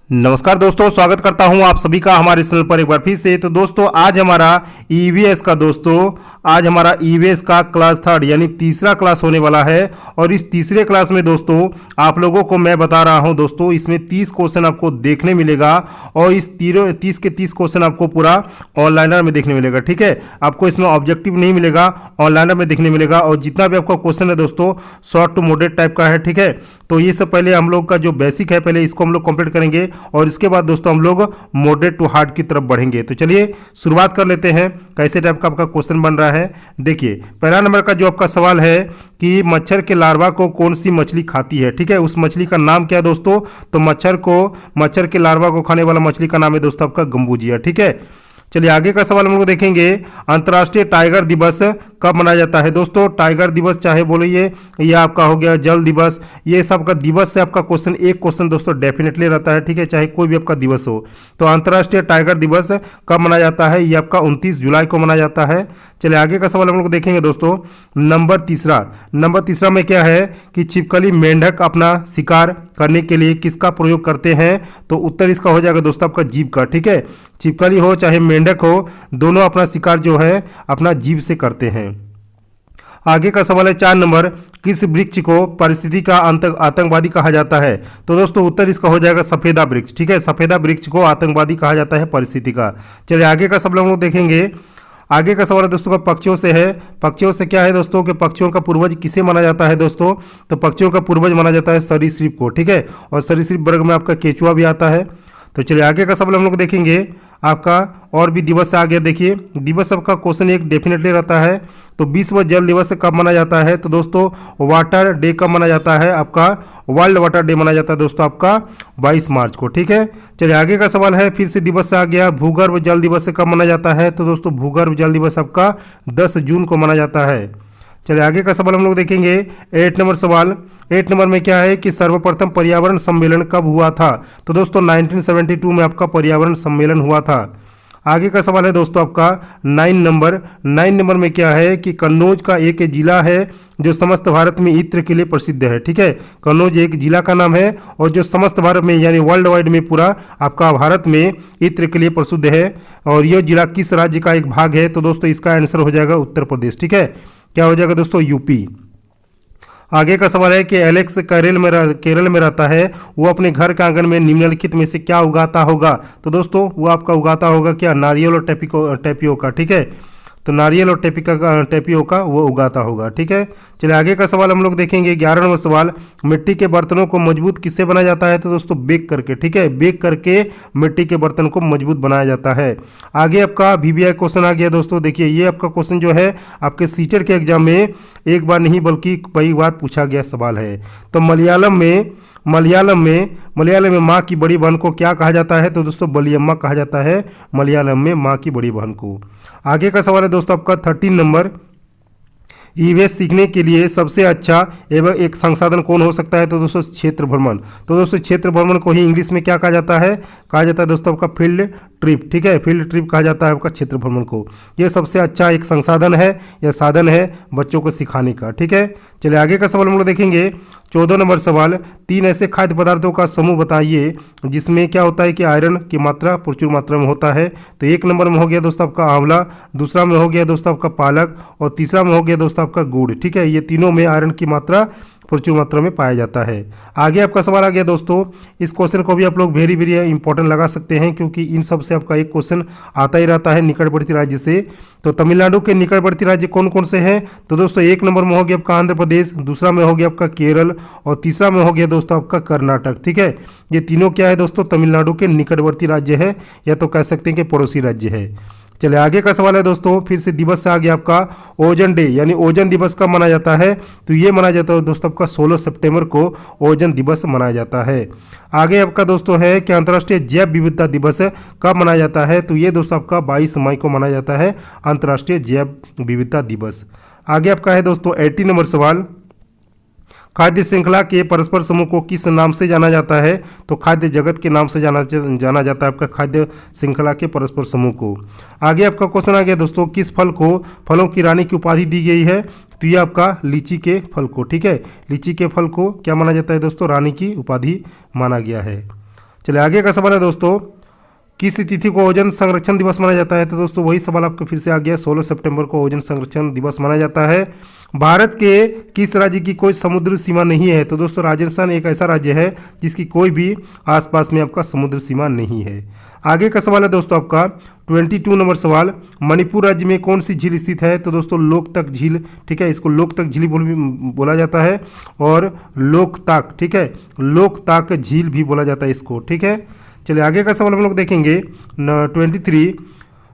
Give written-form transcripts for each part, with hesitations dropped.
नमस्कार दोस्तों, स्वागत करता हूं आप सभी का हमारे चैनल पर एक बार फिर से। तो दोस्तों आज हमारा ईवीएस का क्लास थर्ड यानी तीसरा क्लास होने वाला है। और इस तीसरे क्लास में दोस्तों आप लोगों को मैं बता रहा हूं दोस्तों, इसमें 30 क्वेश्चन आपको देखने मिलेगा और इस 30 के 30 क्वेश्चन आपको पूरा ऑनलाइनर में देखने मिलेगा। ठीक है, आपको इसमें ऑब्जेक्टिव नहीं मिलेगा, ऑनलाइनर में देखने मिलेगा। और जितना भी आपका क्वेश्चन है दोस्तों शॉर्ट टू मॉडरेट टाइप का है। ठीक है, तो ये सब पहले हम लोग का जो बेसिक है पहले इसको हम लोग कंप्लीट करेंगे और इसके बाद दोस्तों हम लोग मॉडरेट टू हार्ड की तरफ बढ़ेंगे। तो चलिए शुरुआत कर लेते हैं कैसे टाइप का आपका क्वेश्चन बन रहा है। देखिए पहला नंबर का जो आपका सवाल है कि मच्छर के लार्वा को कौन सी मछली खाती है। ठीक है, उस मछली का नाम क्या है दोस्तों? तो मच्छर के लार्वा को खाने वाला मछली का नाम है दोस्तों आपका गंबूजिया। ठीक है, चलिए आगे का सवाल हम लोग देखेंगे। अंतर्राष्ट्रीय टाइगर दिवस कब मनाया जाता है दोस्तों? टाइगर दिवस चाहे बोलिए या आपका हो गया जल दिवस, ये सब का दिवस से आपका क्वेश्चन एक क्वेश्चन दोस्तों डेफिनेटली रहता है। ठीक है, चाहे कोई भी आपका दिवस हो। तो अंतर्राष्ट्रीय टाइगर दिवस कब मनाया जाता है? ये आपका 29 जुलाई को मनाया जाता है। चलिए आगे का सवाल हम लोग देखेंगे दोस्तों। नंबर तीसरा में क्या है कि छिपकली मेंढक अपना शिकार करने के लिए किसका प्रयोग करते हैं? तो उत्तर इसका हो जाएगा दोस्तों आपका जीभ का। ठीक है, छिपकली हो चाहे मेंढक हो, दोनों अपना शिकार जो है अपना जीभ से करते हैं। आगे का सवाल है 4 नंबर, किस वृक्ष को परिस्थिति का आतंकवादी कहा जाता है? तो दोस्तों उत्तर इसका हो जाएगा सफेदा वृक्ष। ठीक है, सफेदा वृक्ष को आतंकवादी कहा जाता है परिस्थिति का। चलिए आगे का सवाल हम लोग देखेंगे। आगे का सवाल है दोस्तों का पक्षियों से है। पक्षियों से क्या है दोस्तों कि पक्षियों का पूर्वज किसे माना जाता है दोस्तों? तो पक्षियों का पूर्वज माना जाता है सरीसृप को। ठीक है, और सरीसृप वर्ग में आपका केचुआ भी आता है। तो चलिए आगे का सवाल हम लोग देखेंगे आपका। और भी दिवस आ गया, देखिए दिवस आपका क्वेश्चन एक डेफिनेटली रहता है। तो विश्व जल दिवस कब मनाया जाता है? तो दोस्तों वाटर डे कब मनाया जाता है? आपका वर्ल्ड वाटर डे मनाया जाता है दोस्तों आपका 22 मार्च को। ठीक है, चलिए आगे का सवाल है फिर से दिवस आ गया। भूगर्भ जल दिवस कब मनाया जाता है? तो दोस्तों भूगर्भ जल दिवस आपका 10 जून को मनाया जाता है। चलिए आगे का सवाल हम लोग देखेंगे। 8 नंबर सवाल। 8 नंबर में क्या है कि सर्वप्रथम पर्यावरण सम्मेलन कब हुआ था? तो दोस्तों 1972 में आपका पर्यावरण सम्मेलन हुआ था। आगे का सवाल है दोस्तों आपका 9 नंबर। 9 नंबर में क्या है कि कन्नौज का एक जिला है जो समस्त भारत में इत्र के लिए प्रसिद्ध है। ठीक है, कन्नौज एक जिला का नाम है और जो समस्त भारत में यानी वर्ल्ड वाइड में पूरा आपका भारत में इत्र के लिए प्रसिद्ध है। और यह जिला किस राज्य का एक भाग है? तो दोस्तों इसका आंसर हो जाएगा उत्तर प्रदेश। ठीक है, क्या हो जाएगा दोस्तों? यूपी। आगे का सवाल है कि एलेक्स केरल में रहता है, वो अपने घर के आंगन में निम्नलिखित में से क्या उगाता होगा? तो दोस्तों वो आपका उगाता होगा क्या? नारियल और टेपियोका। ठीक है, तो नारियल और टेपियोका वो उगाता होगा। ठीक है, चलिए आगे का सवाल हम लोग देखेंगे। 11वां नंबर सवाल, मिट्टी के बर्तनों को मजबूत किससे बनाया जाता है? तो दोस्तों बेक करके। ठीक है, बेक करके मिट्टी के बर्तन को मजबूत बनाया जाता है। आगे आपका VVI क्वेश्चन आ गया दोस्तों। देखिए ये आपका क्वेश्चन जो है आपके सीटेट के एग्जाम में एक बार नहीं बल्कि कई बार पूछा गया सवाल है। तो मलयालम में माँ की बड़ी बहन को क्या कहा जाता है? तो दोस्तों बलियम्मा कहा जाता है मलयालम में माँ की बड़ी बहन को। आगे का सवाल है दोस्तों आपका 13 नंबर, ईवीएस सीखने के लिए सबसे अच्छा एवं एक संसाधन कौन हो सकता है? तो दोस्तों क्षेत्र भ्रमण। तो दोस्तों क्षेत्र भ्रमण को ही इंग्लिश में क्या कहा जाता है? कहा जाता है दोस्तों आपका फील्ड ट्रिप। ठीक है, फील्ड ट्रिप कहा जाता है आपका क्षेत्र भ्रमण को। यह सबसे अच्छा एक संसाधन है या साधन है बच्चों को सिखाने का। ठीक है, चलिए आगे का सवाल हम लोग देखेंगे। 14 नंबर सवाल, 3 ऐसे खाद्य पदार्थों का समूह बताइए जिसमें क्या होता है कि आयरन की मात्रा प्रचुर मात्रा में होता है। तो 1 नंबर में हो गया दोस्तों आपका आंवला, दूसरा में हो गया दोस्तों आपका पालक और तीसरा में हो गया दोस्तों आपका गुड़। ठीक है, ये तीनों में आयरन की मात्रा प्रचुर मात्रा में पाया जाता है। आगे आपका सवाल आ गया दोस्तों। इस क्वेश्चन को भी आप लोग वेरी वेरी इंपॉर्टेंट लगा सकते हैं क्योंकि इन सब से आपका एक क्वेश्चन आता ही रहता है निकटवर्ती राज्य से। तो तमिलनाडु के निकटवर्ती राज्य कौन कौन से हैं? तो दोस्तों 1 नंबर में हो गया आपका आंध्र प्रदेश, दूसरा में हो गया आपका केरल और तीसरा में हो गया दोस्तों आपका कर्नाटक। ठीक है, ये तीनों क्या है दोस्तों? तमिलनाडु के निकटवर्ती राज्य है या तो कह सकते हैं कि पड़ोसी राज्य है। चलिए आगे का सवाल है दोस्तों फिर से दिवस से आ गया आपका ओजन डे यानी ओजन दिवस कब मनाया जाता है? तो ये मनाया जाता है दोस्तों आपका 16 सितंबर को ओजन दिवस मनाया जाता है। आगे आपका दोस्तों है कि अंतर्राष्ट्रीय जैव विविधता दिवस कब मनाया जाता है? तो ये दोस्तों आपका 22 मई को मनाया जाता है अंतर्राष्ट्रीय जैव विविधता दिवस। आगे आपका है दोस्तों 80 नंबर सवाल, खाद्य श्रृंखला के परस्पर समूह को किस नाम से जाना जाता है? तो खाद्य जगत के नाम से जाना जाता है आपका खाद्य श्रृंखला के परस्पर समूह को। आगे आपका क्वेश्चन आ गया दोस्तों, किस फल को फलों की रानी की उपाधि दी गई है? तो ये आपका लीची के फल को। ठीक है, लीची के फल को क्या माना जाता है दोस्तों? रानी की उपाधि माना गया है। चलिए आगे का सवाल है दोस्तों, किस तिथि को ओजोन संरक्षण दिवस मनाया जाता है? तो दोस्तों वही सवाल आपको फिर से आ गया, 16 सितंबर को ओजोन संरक्षण दिवस मनाया जाता है। भारत के किस राज्य की कोई समुद्र सीमा नहीं है? तो दोस्तों राजस्थान एक ऐसा राज्य है जिसकी कोई भी आसपास में आपका समुद्र सीमा नहीं है। आगे का सवाल है दोस्तों आपका 22 नंबर सवाल, मणिपुर राज्य में कौन सी झील स्थित है? तो दोस्तों लोकतक झील, ठीक है, इसको लोकतक झील बोला जाता है और लोकताक, ठीक है, लोकताक झील भी बोला जाता है इसको, ठीक है। चलिए आगे का सवाल हम लोग देखेंगे 23,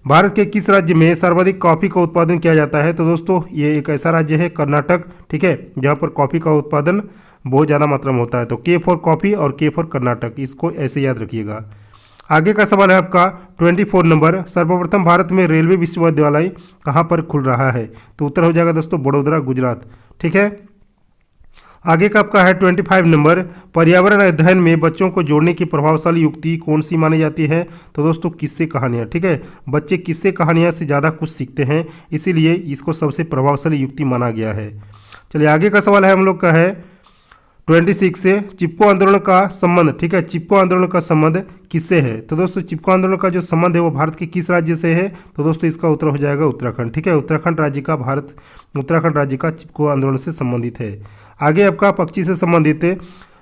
भारत के किस राज्य में सर्वाधिक कॉफ़ी का उत्पादन किया जाता है? तो दोस्तों ये एक ऐसा राज्य है कर्नाटक, ठीक है, जहाँ पर कॉफ़ी का उत्पादन बहुत ज़्यादा मात्रा में होता है। तो के फॉर कॉफ़ी और के फॉर कर्नाटक, इसको ऐसे याद रखिएगा। आगे का सवाल है आपका 24 नंबर, सर्वप्रथम भारत में रेलवे विश्वविद्यालय कहाँ पर खुल रहा है? तो उत्तर हो जाएगा दोस्तों बड़ोदरा, गुजरात, ठीक है। आगे का आपका है 25 नंबर, पर्यावरण अध्ययन में बच्चों को जोड़ने की प्रभावशाली युक्ति कौन सी मानी जाती है? तो दोस्तों किस्से कहानियाँ, ठीक है, बच्चे किस्से कहानियाँ से ज़्यादा कुछ सीखते हैं, इसीलिए इसको सबसे प्रभावशाली युक्ति माना गया है। चलिए आगे का सवाल है हम लोग का है 26 से, चिपको आंदोलन का संबंध, ठीक है, चिपको आंदोलन का संबंध किससे है? तो दोस्तों चिपको आंदोलन का जो संबंध है वो भारत के किस राज्य से है? तो दोस्तों इसका उत्तर हो जाएगा उत्तराखंड, ठीक है, उत्तराखंड राज्य का चिपको आंदोलन से संबंधित है। आगे आपका पक्षी से संबंधित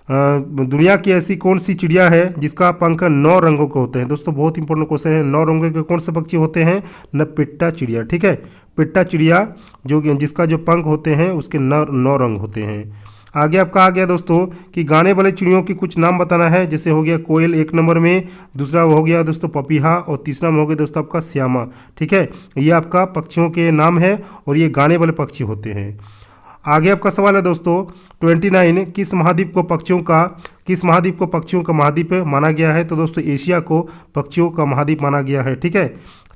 दुनिया की ऐसी कौन सी चिड़िया है जिसका पंख 9 रंगों के होते हैं? दोस्तों बहुत इंपॉर्टेंट क्वेश्चन है, 9 रंगों के कौन से पक्षी होते हैं? न पिट्टा चिड़िया, ठीक है, पिट्टा चिड़िया जिसका जो पंख होते हैं उसके 9 रंग होते हैं। आगे आपका आ गया दोस्तों कि गाने वाले चिड़ियों की कुछ नाम बताना है, जैसे हो गया कोयल 1 नंबर में, दूसरा हो गया दोस्तों पपीहा और तीसरा में हो गया दोस्तों आपका श्यामा, ठीक है, ये आपका पक्षियों के नाम है और ये गाने वाले पक्षी होते हैं। आगे आपका सवाल है दोस्तों 29, किस महाद्वीप को पक्षियों का महाद्वीप माना गया है? तो दोस्तों एशिया को पक्षियों का महाद्वीप माना गया है, ठीक है।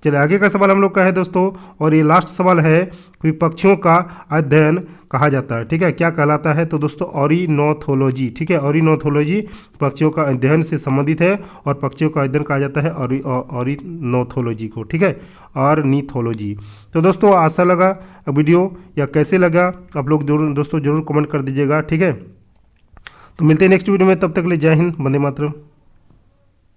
चलिए आगे का सवाल हम लोग का है दोस्तों, और ये लास्ट सवाल है कि पक्षियों का अध्ययन कहा जाता है, ठीक है, क्या कहलाता है? तो दोस्तों ऑर्निथोलॉजी, ठीक है, ऑर्निथोलॉजी पक्षियों का अध्ययन से संबंधित है और पक्षियों का अध्ययन कहा जाता है ऑर्निथोलॉजी को, ठीक है, ऑर्निथोलॉजी। तो दोस्तों आशा लगा वीडियो या कैसे लगा आप लोग जरूर कमेंट कर दीजिएगा, ठीक है। तो मिलते हैं नेक्स्ट वीडियो में, तब तक के लिए जय हिंद, वंदे मातरम।